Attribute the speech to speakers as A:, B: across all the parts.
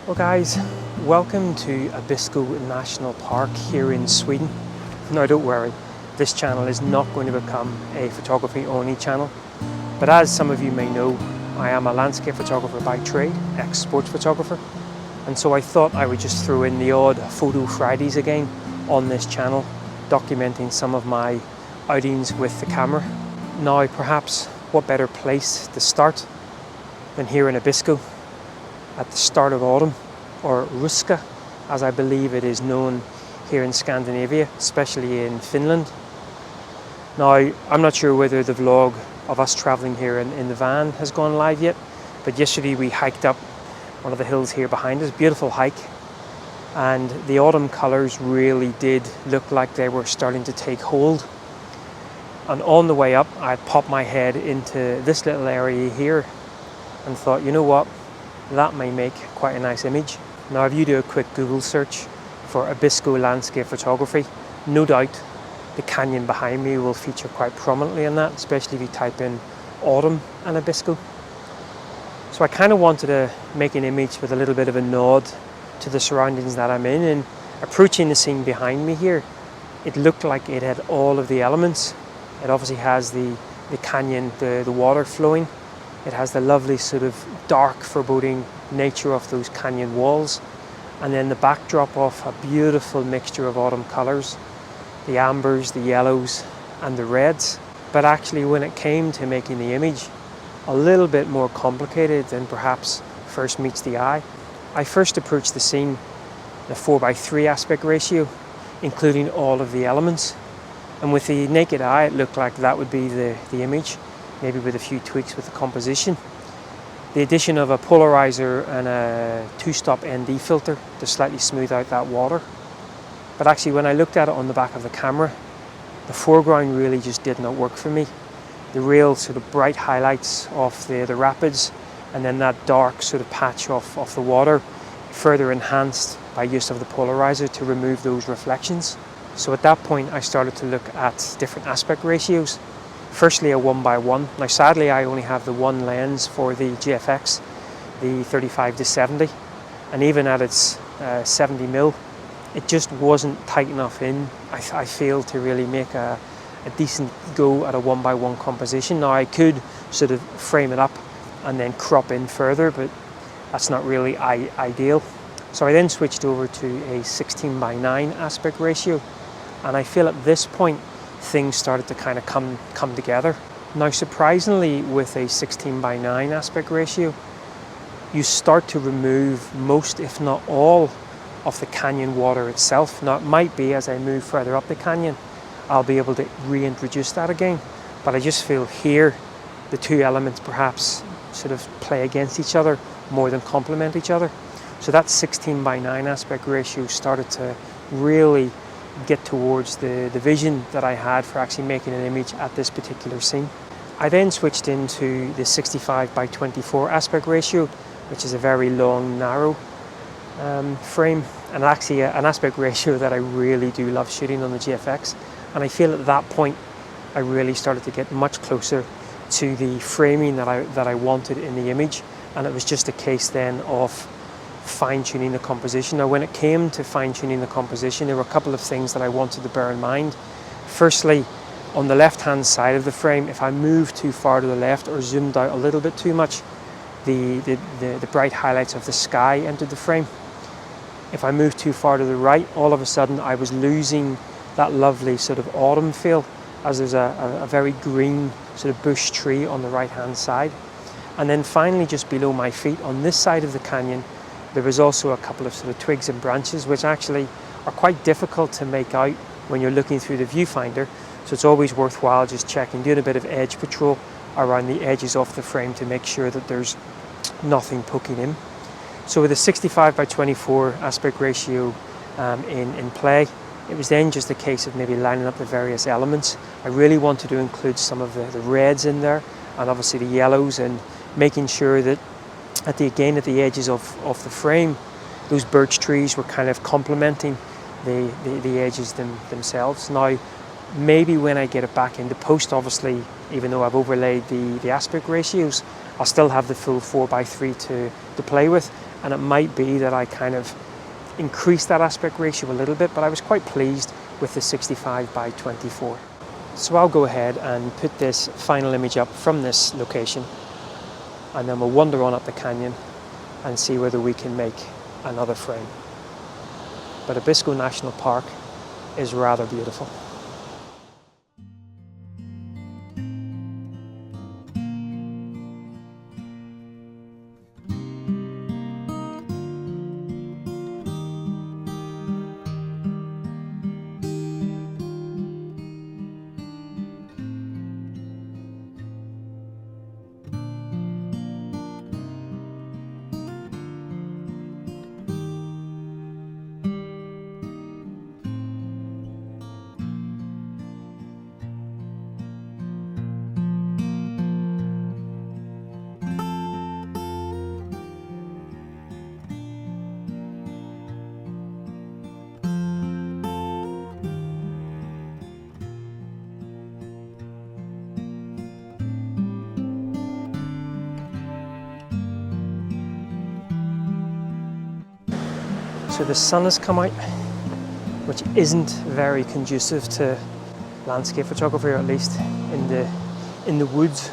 A: Well guys, welcome to Abisko National Park here in Sweden. Now don't worry, this channel is not going to become a photography only channel, but as some of you may know, I am a landscape photographer by trade, ex-sports photographer, and so I thought I would just throw in the odd Photo Fridays again on this channel, documenting some of my outings with the camera. Now perhaps what better place to start than here in Abisko at the start of autumn, or Ruska as I believe it is known here in Scandinavia, especially in Finland. Now I'm not sure whether the vlog of us travelling here in the van has gone live yet, but yesterday we hiked up one of the hills here behind us, beautiful hike, and the autumn colours really did look like they were starting to take hold. And on the way up I popped my head into this little area here and thought, you know what, that may make quite a nice image. Now if you do a quick Google search for Abisko landscape photography, no doubt the canyon behind me will feature quite prominently in that, especially if you type in autumn and Abisko. So I kind of wanted to make an image with a little bit of a nod to the surroundings that I'm in, and approaching the scene behind me here, it looked like it had all of the elements. It obviously has the canyon, the water flowing. It has the lovely sort of dark, foreboding nature of those canyon walls, and then the backdrop of a beautiful mixture of autumn colours, the ambers, the yellows and the reds. But actually when it came to making the image, a little bit more complicated than perhaps first meets the eye. I first approached the scene in a 4:3 aspect ratio, including all of the elements, and with the naked eye it looked like that would be the image, maybe with a few tweaks with the composition. The addition of a polarizer and a 2-stop ND filter to slightly smooth out that water. But actually when I looked at it on the back of the camera, the foreground really just did not work for me. The real sort of bright highlights of the rapids, and then that dark sort of patch of the water, further enhanced by use of the polarizer to remove those reflections. So at that point I started to look at different aspect ratios. Firstly a 1:1. Now sadly I only have the one lens for the GFX, the 35-70, and even at its 70mm, it just wasn't tight enough in. I failed to really make a decent go at a 1:1 composition. Now I could sort of frame it up and then crop in further, but that's not really ideal. So I then switched over to a 16:9 aspect ratio, and I feel at this point things started to kind of come together. Now surprisingly, with a 16:9 aspect ratio, you start to remove most, if not all, of the canyon water itself. Now it might be as I move further up the canyon I'll be able to reintroduce that again, but I just feel here the two elements perhaps sort of play against each other more than complement each other. So that 16:9 aspect ratio started to really get towards the vision that I had for actually making an image at this particular scene. I then switched into the 65:24 aspect ratio, which is a very long, narrow frame, and actually an aspect ratio that I really do love shooting on the GFX. And I feel at that point I really started to get much closer to the framing that I wanted in the image, and it was just a case then of fine-tuning the composition. Now when it came to fine-tuning the composition, there were a couple of things that I wanted to bear in mind. Firstly, on the left-hand side of the frame, if I moved too far to the left or zoomed out a little bit too much, the bright highlights of the sky entered the frame. If I moved too far to the right, all of a sudden I was losing that lovely sort of autumn feel, as there's a very green sort of bush tree on the right-hand side. And then finally, just below my feet on this side of the canyon, there was also a couple of sort of twigs and branches which actually are quite difficult to make out when you're looking through the viewfinder. So it's always worthwhile just checking, doing a bit of edge patrol around the edges of the frame to make sure that there's nothing poking in. So with a 65:24 aspect ratio in play, it was then just a case of maybe lining up the various elements. I really wanted to include some of the reds in there, and obviously the yellows, and making sure that at the edges of the frame, those birch trees were kind of complementing the edges themselves. Now maybe when I get it back into post, obviously, even though I've overlaid the aspect ratios, I'll still have the full 4:3 to play with, and it might be that I kind of increase that aspect ratio a little bit, but I was quite pleased with the 65:24. So I'll go ahead and put this final image up from this location, and then we'll wander on up the canyon and see whether we can make another frame. But Abisko National Park is rather beautiful. So the sun has come out, which isn't very conducive to landscape photography, or at least in the woods.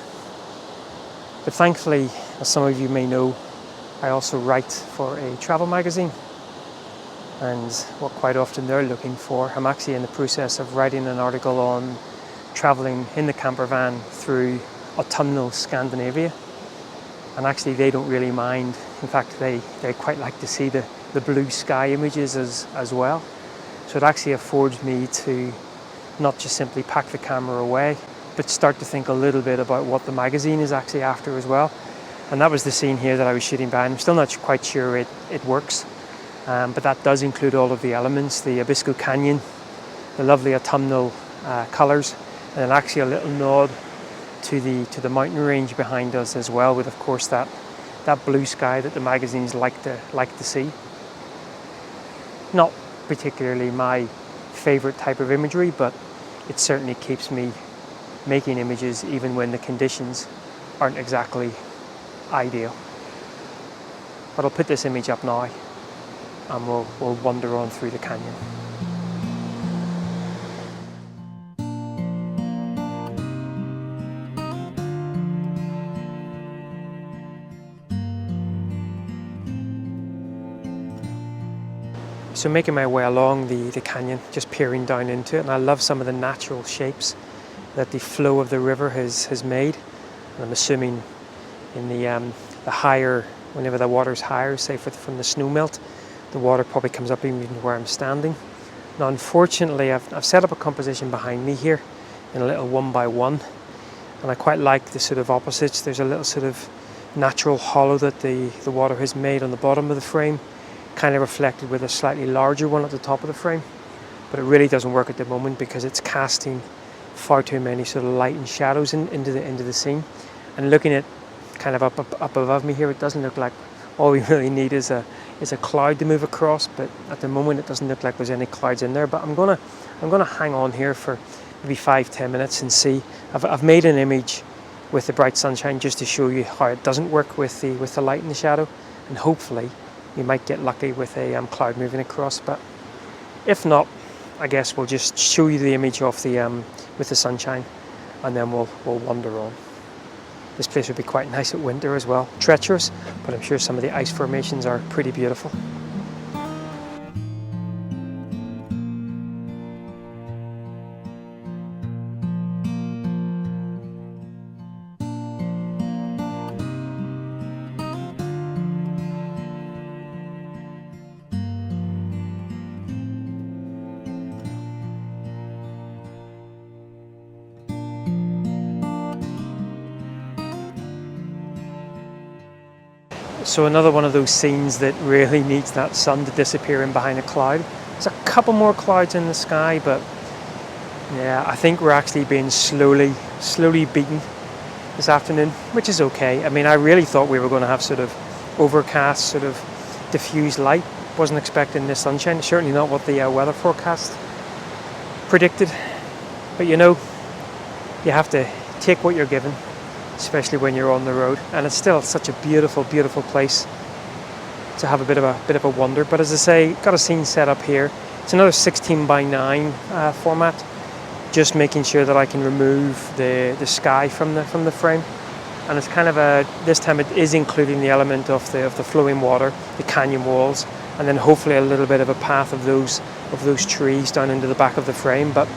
A: But thankfully, as some of you may know, I also write for a travel magazine, and what quite often they're looking for, I'm actually in the process of writing an article on travelling in the camper van through Autumnal Scandinavia, and actually they don't really mind. In fact, they quite like to see the blue sky images as well. So it actually affords me to not just simply pack the camera away, but start to think a little bit about what the magazine is actually after as well. And that was the scene here that I was shooting behind. I'm still not quite sure it works, but that does include all of the elements, the Abisko Canyon, the lovely autumnal colours, and then actually a little nod to the mountain range behind us as well, with of course that blue sky that the magazines like to see. Not particularly my favourite type of imagery, but it certainly keeps me making images even when the conditions aren't exactly ideal. But I'll put this image up now and we'll wander on through the canyon. So making my way along the canyon, just peering down into it, and I love some of the natural shapes that the flow of the river has made. And I'm assuming in the higher, whenever the water's higher, say from the snow melt, the water probably comes up even where I'm standing. Now unfortunately I've set up a composition behind me here in a little 1x1, and I quite like the sort of opposites. There's a little sort of natural hollow that the water has made on the bottom of the frame, kind of reflected with a slightly larger one at the top of the frame, but it really doesn't work at the moment because it's casting far too many sort of light and shadows into the scene. And looking at kind of up above me here, it doesn't look like all we really need is a cloud to move across, but at the moment it doesn't look like there's any clouds in there. But I'm gonna hang on here for maybe 5-10 minutes and see. I've made an image with the bright sunshine just to show you how it doesn't work with the light and the shadow, and hopefully you might get lucky with a cloud moving across. But if not, I guess we'll just show you the image of with the sunshine, and then we'll wander on. This place would be quite nice at winter as well. Treacherous, but I'm sure some of the ice formations are pretty beautiful. So another one of those scenes that really needs that sun to disappear in behind a cloud. There's a couple more clouds in the sky, but yeah, I think we're actually being slowly beaten this afternoon, which is okay. I mean, I really thought we were going to have sort of overcast, sort of diffused light. Wasn't expecting this sunshine. Certainly not what the weather forecast predicted. But you know, you have to take what you're given, especially when you're on the road. And it's still such a beautiful, beautiful place to have a bit of a wander. But as I say, got a scene set up here. It's another 16:9 format. Just making sure that I can remove the sky from the frame. And it's kind of this time it is including the element of the flowing water, the canyon walls, and then hopefully a little bit of a path of those trees down into the back of the frame. But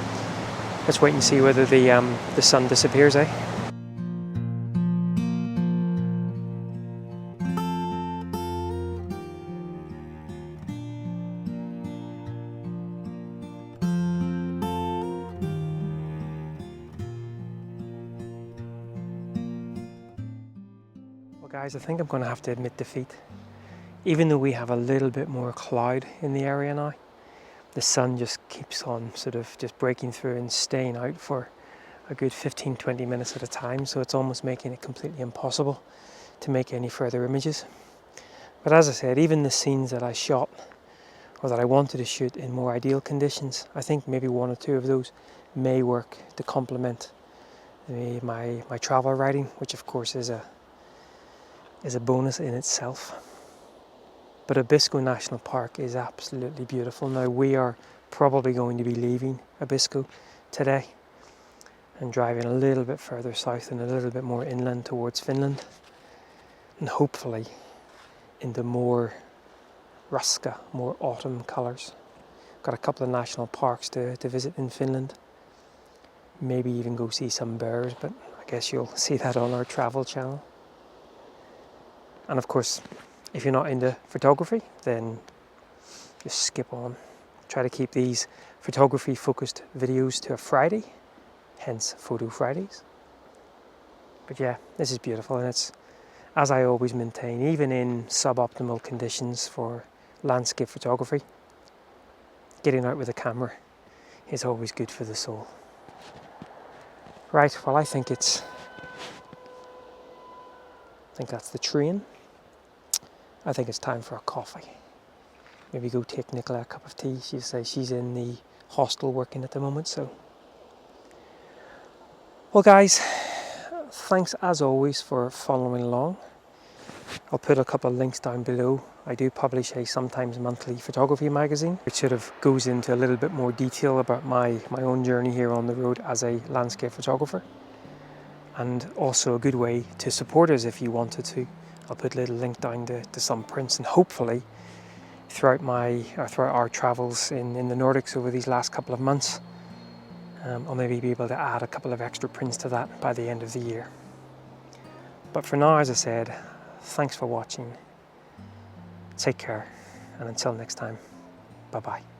A: let's wait and see whether the sun disappears, eh? Well guys, I think I'm going to have to admit defeat. Even though we have a little bit more cloud in the area now, the sun just keeps on sort of just breaking through and staying out for a good 15-20 minutes at a time, so it's almost making it completely impossible to make any further images. But as I said, even the scenes that I shot or that I wanted to shoot in more ideal conditions, I think maybe one or two of those may work to complement my travel writing, which of course is a bonus in itself. But Abisko National Park is absolutely beautiful. Now we are probably going to be leaving Abisko today and driving a little bit further south and a little bit more inland towards Finland, and hopefully into more ruska, more autumn colours. Got a couple of national parks to visit in Finland. Maybe even go see some bears, but I guess you'll see that on our travel channel. And of course, if you're not into photography, then just skip on. Try to keep these photography focused videos to a Friday, hence Photo Fridays. But yeah, this is beautiful, and it's, as I always maintain, even in suboptimal conditions for landscape photography, getting out with a camera is always good for the soul. Right, well I think that's the train. I think it's time for a coffee. Maybe go take Nicola a cup of tea. She says she's in the hostel working at the moment, so. Well guys, thanks as always for following along. I'll put a couple of links down below. I do publish a sometimes monthly photography magazine, which sort of goes into a little bit more detail about my own journey here on the road as a landscape photographer. And also a good way to support us if you wanted to. I'll put a little link down to some prints, and hopefully throughout our travels in the Nordics over these last couple of months, I'll maybe be able to add a couple of extra prints to that by the end of the year. But for now, as I said, thanks for watching. Take care, and until next time, bye-bye.